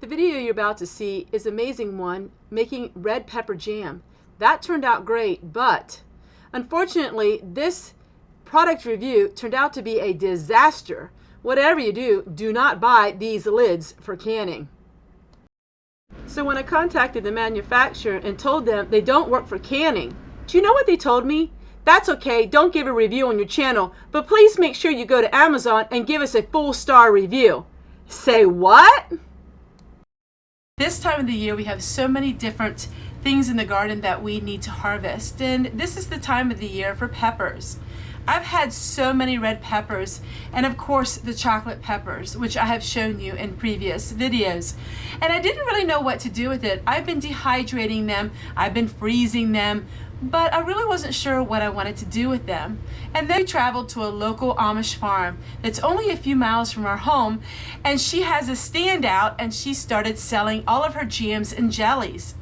The video you're about to see is an amazing one, making red pepper jam. That turned out great, but unfortunately this product review turned out to be a disaster. Whatever you do, do not buy these lids for canning. So when I contacted the manufacturer and told them they don't work for canning, do you know what they told me? That's okay, don't give a review on your channel, but please make sure you go to Amazon and give us a full star review. Say what? This time of the year we have so many different things in the garden that we need to harvest, and this is the time of the year for peppers. I've had so many red peppers, and of course the chocolate peppers, which I have shown you in previous videos. And I didn't really know what to do with it. I've been dehydrating them, I've been freezing them, but I really wasn't sure what I wanted to do with them. And then we traveled to a local Amish farm that's only a few miles from our home, and she has a stand out and she started selling all of her jams and jellies.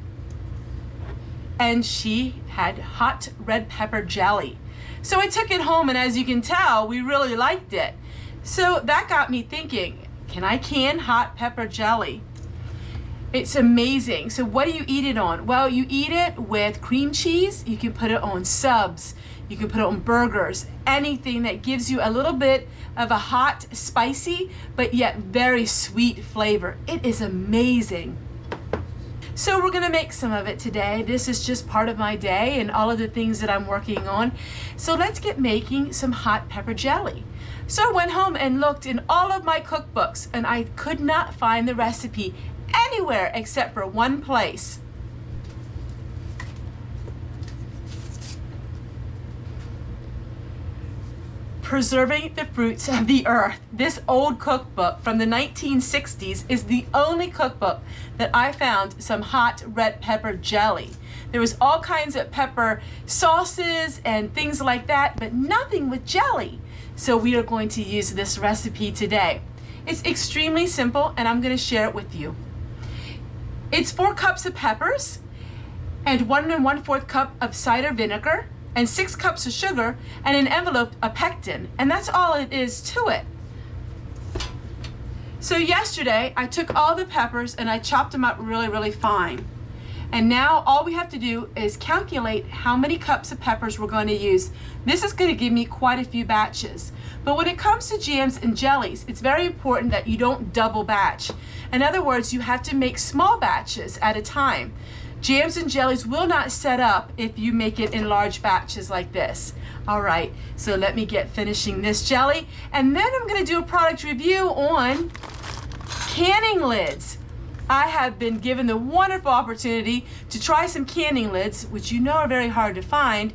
And she had hot red pepper jelly. So I took it home, and as you can tell, we really liked it. So that got me thinking, can I can hot pepper jelly? It's amazing. So what do you eat it on? Well, you eat it with cream cheese. You can put it on subs. You can put it on burgers. Anything that gives you a little bit of a hot, spicy, but yet very sweet flavor. It is amazing. So we're gonna make some of it today. This is just part of my day and all of the things that I'm working on. So let's get making some hot pepper jelly. So I went home and looked in all of my cookbooks, and I could not find the recipe anywhere except for one place. Preserving the Fruits of the Earth. This old cookbook from the 1960s is the only cookbook that I found some hot red pepper jelly. There was all kinds of pepper sauces and things like that, but nothing with jelly. So we are going to use this recipe today. It's extremely simple, and I'm going to share it with you. It's 4 cups of peppers and 1 1/4 cup of cider vinegar and 6 cups of sugar and an envelope of pectin, and that's all it is to it. So yesterday I took all the peppers and I chopped them up really fine. And now all we have to do is calculate how many cups of peppers we're going to use. This is going to give me quite a few batches. But when it comes to jams and jellies, it's very important that you don't double batch. In other words, you have to make small batches at a time. Jams and jellies will not set up if you make it in large batches like this. All right, so let me get finishing this jelly, and then I'm going to do a product review on canning lids. I have been given the wonderful opportunity to try some canning lids, which you know are very hard to find,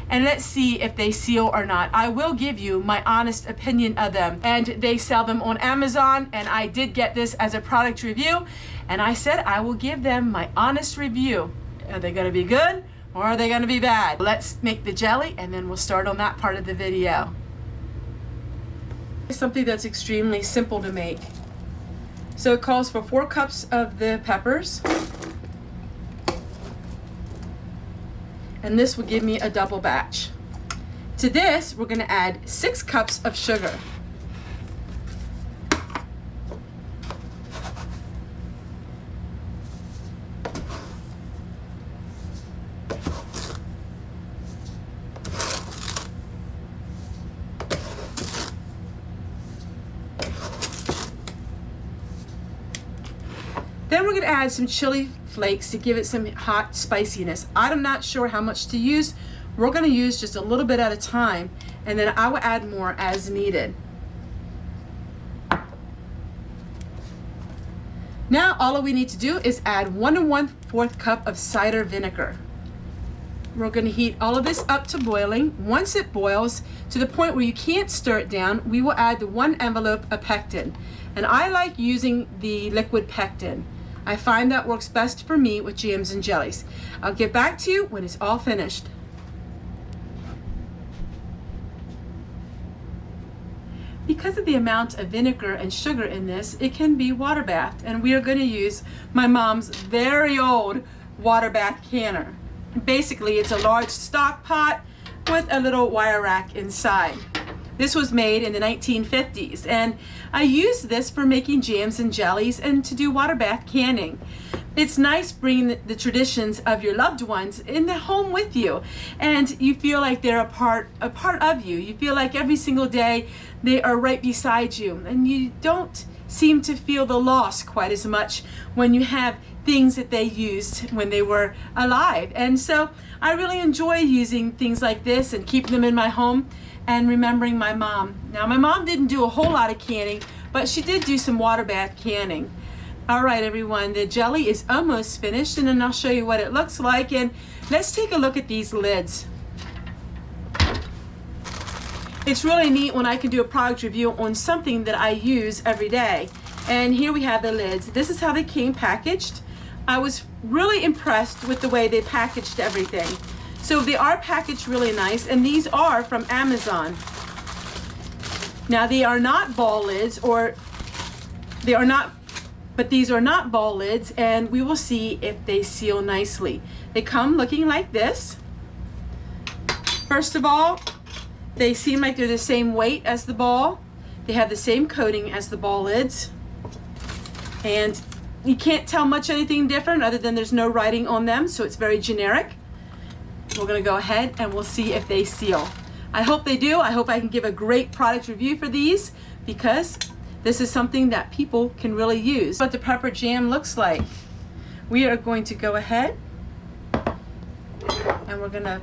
and let's see if they seal or not. I will give you my honest opinion of them, and they sell them on Amazon, and I did get this as a product review, and I said I will give them my honest review. Are they gonna be good or are they gonna be bad? Let's make the jelly, and then we'll start on that part of the video. Something that's extremely simple to make. So it calls for 4 cups of the peppers, and this will give me a double batch. To this, we're going to add 6 cups of sugar. Then we're going to add some chili flakes to give it some hot spiciness. I'm not sure how much to use. We're going to use just a little bit at a time, and then I will add more as needed. Now all we need to do is add 1 1/4 cup of cider vinegar. We're going to heat all of this up to boiling. Once it boils to the point where you can't stir it down, we will add the 1 envelope of pectin. And I like using the liquid pectin. I find that works best for me with jams and jellies. I'll get back to you when it's all finished. Because of the amount of vinegar and sugar in this, it can be water bathed, and we are going to use my mom's very old water bath canner. Basically, it's a large stock pot with a little wire rack inside. This was made in the 1950s, and I used this for making jams and jellies and to do water bath canning. It's nice bringing the traditions of your loved ones in the home with you, and you feel like they're a part of you. You feel like every single day they are right beside you, and you don't seem to feel the loss quite as much when you have things that they used when they were alive. And so I really enjoy using things like this and keeping them in my home and remembering my mom. Now, my mom didn't do a whole lot of canning, but she did do some water bath canning. All right, everyone, the jelly is almost finished, and then I'll show you what it looks like. And let's take a look at these lids. It's really neat when I can do a product review on something that I use every day. And here we have the lids. This is how they came packaged. I was really impressed with the way they packaged everything. So they are packaged really nice, and these are from Amazon. Now, they are not ball lids, but these are not ball lids, and we will see if they seal nicely. They come looking like this. First of all, they seem like they're the same weight as the ball. They have the same coating as the ball lids. And you can't tell much anything different other than there's no writing on them, so it's very generic. We're gonna go ahead and we'll see if they seal. I hope they do. I hope I can give a great product review for these, because this is something that people can really use. What the pepper jam looks like. We are going to go ahead and we're gonna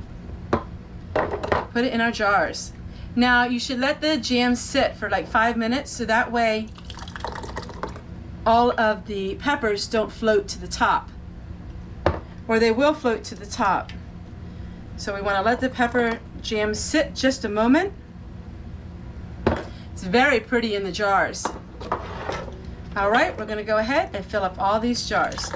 put it in our jars. Now, you should let the jam sit for like 5 minutes, so that way all of the peppers don't float to the top, or they will float to the top. So we want to let the pepper jam sit just a moment. It's very pretty in the jars. All right, we're going to go ahead and fill up all these jars.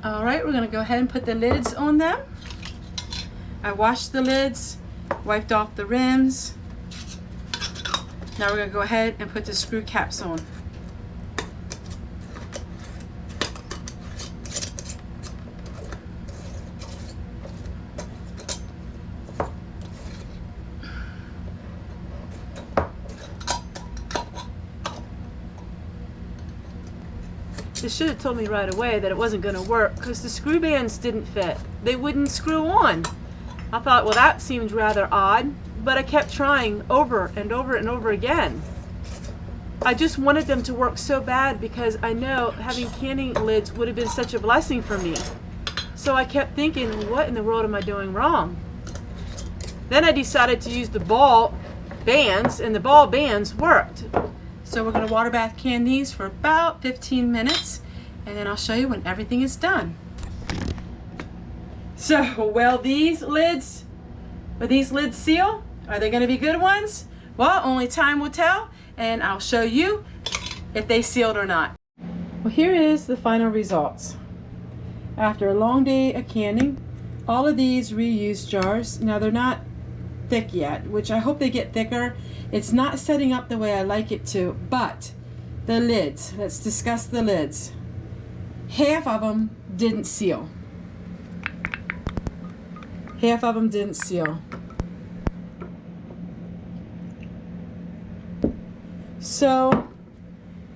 All right, we're gonna go ahead and put the lids on them. I washed the lids, wiped off the rims. Now we're gonna go ahead and put the screw caps on. They should have told me right away that it wasn't going to work, because the screw bands didn't fit. They wouldn't screw on. I thought, well, that seemed rather odd, but I kept trying over and over and over again. I just wanted them to work so bad, because I know having canning lids would have been such a blessing for me. So I kept thinking, what in the world am I doing wrong? Then I decided to use the ball bands, and the ball bands worked. So we're going to water bath can these for about 15 minutes, and then I'll show you when everything is done. So, will these lids seal? Are they going to be good ones? Well, only time will tell, and I'll show you if they sealed or not. Well, here is the final results. After a long day of canning, all of these reused jars, now they're not thick yet, which I hope they get thicker. It's not setting up the way I like it to, but the lids, let's discuss the lids. Half of them didn't seal. Half of them didn't seal. So,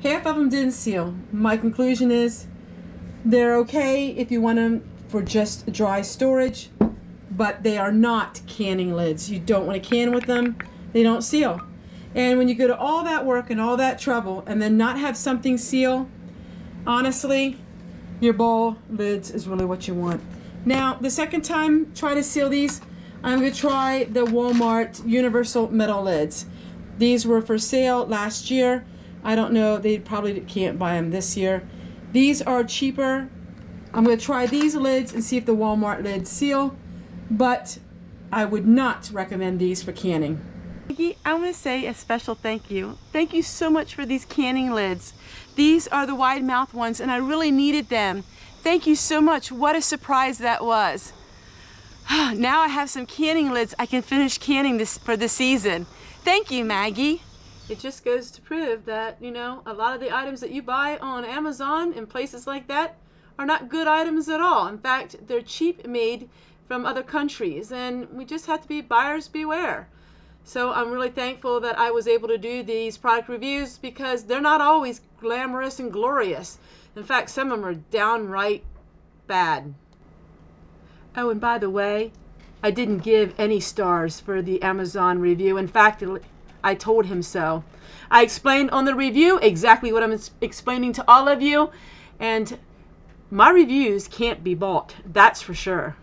half of them didn't seal. My conclusion is they're okay if you want them for just dry storage, but they are not canning lids. You don't want to can with them. They don't seal. And when you go to all that work and all that trouble and then not have something seal, honestly, your bowl lids is really what you want. Now, the second time trying to seal these, I'm going to try the Walmart universal metal lids. These were for sale last year. I don't know, they probably can't buy them this year. These are cheaper. I'm going to try these lids and see if the Walmart lids seal, but I would not recommend these for canning. Maggie, I want to say a special thank you. Thank you so much for these canning lids. These are the wide mouth ones and I really needed them. Thank you so much. What a surprise that was. Now I have some canning lids I can finish canning this for the season. Thank you, Maggie. It just goes to prove that, you know, a lot of the items that you buy on Amazon and places like that are not good items at all. In fact, they're cheap made from other countries, and we just have to be buyers beware. So I'm really thankful that I was able to do these product reviews because they're not always glamorous and glorious. In fact, some of them are downright bad. Oh, and by the way, I didn't give any stars for the Amazon review. In fact, I told him so. I explained on the review exactly what I'm explaining to all of you, and my reviews can't be bought, that's for sure.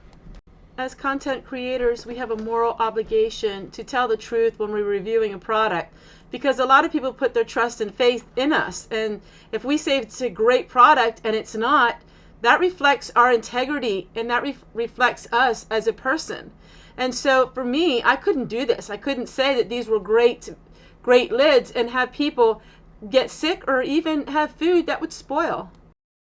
As content creators, we have a moral obligation to tell the truth when we're reviewing a product, because a lot of people put their trust and faith in us, and if we say it's a great product and it's not, that reflects our integrity and that reflects us as a person. And so for me, I couldn't do this. I couldn't say that these were great lids and have people get sick or even have food that would spoil.